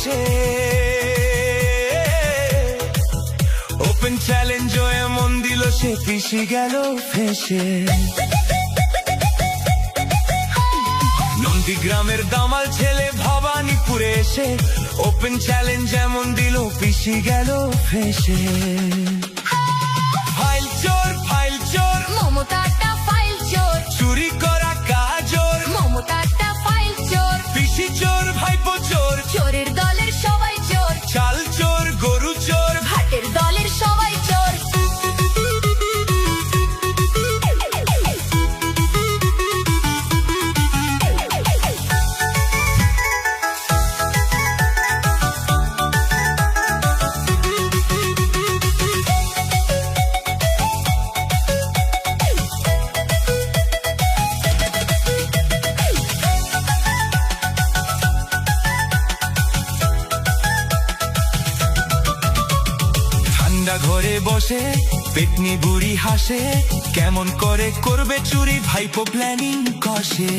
এসে। Open challenge এমন দিল সে পিছে গেল ফেঁসে। নন্দীগ্রামের দামাল ছেলে ভবানীপুরে এসে ওপেন চ্যালেঞ্জ এমন দিল পিছে গেল ফেঁসে। ফাইল চোর মমতাটা ফাইল চোর, চুরি করা কাজর মমতাটা ফাইল চোর, পিসি চোর ভাইপো চোর, চোরের দলের সবাই চোর, চাল চোর গরু চোর, ভাটের দলের সবাই চোর। ঘরে বসে পেটনি বুড়ি হাসে, কেমন করে করবে চুরি ভাইপো প্ল্যানিং কষে।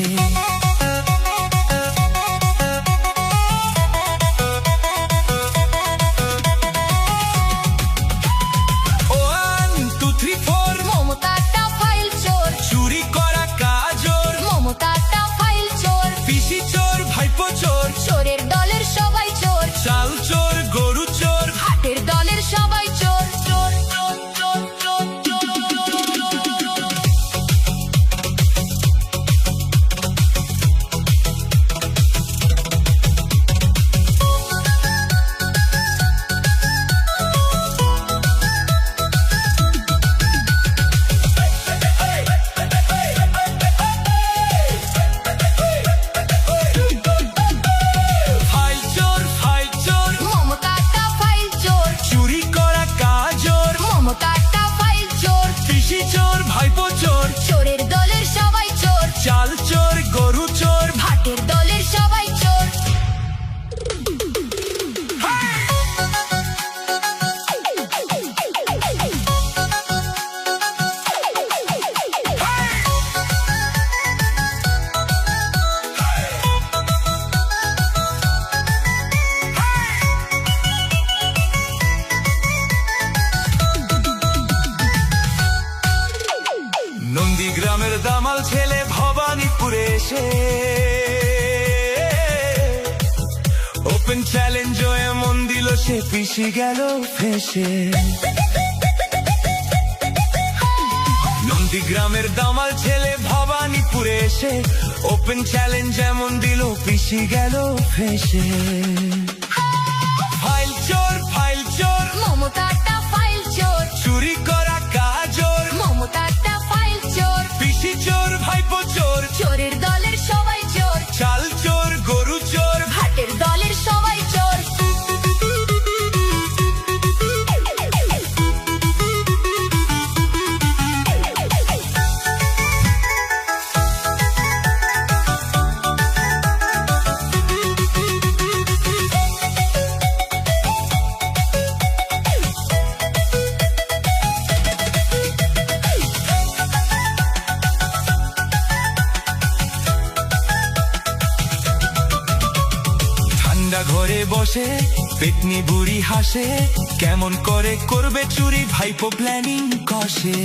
মমতাটা ফাইল চোর, চুরি করা কাজর মমতাটা ফাইল চোর, পিসি চোর ভাইপো চোর, চোরের দলের সবাই চোর, চাল চোর গরু চোর, ভাটের দলের সবাই চোর। মমতাটা ফাইল চোর, চুরি করা কাজর মমতাটা ফাইল চোর, পিসি চোর ভাইপো চোর, চোরের দলের সবাই চোর, চাল চোর গরু চোর, ভাটের দলের সবাই চোর। নন্দীগ্রামের দামাল ছেলে ভবানীপুরে এসে ওপেন চ্যালেঞ্জ এমন দিল সে পিছে গেল ফেঁসে। নন্দীগ্রামের দামাল ছেলে ভবানীপুরে এসে ওপেন চ্যালেঞ্জ এমন দিল পিছে গেল ফেঁসে। ফাইল চোর মমতাটা ফাইল চোর, চুরি করা কাজর মমতাটা ফাইল চোর, পিসি চোর ভাইপো চোর, চোরের দলের সবাই চোর, চাল চোর গরু চোর, ভাটের দলের সবাই চোর। ঘরে বসে পেটনি বুড়ি হাসে, কেমন করে করবে চুরি ভাইপো প্ল্যানিং কষে।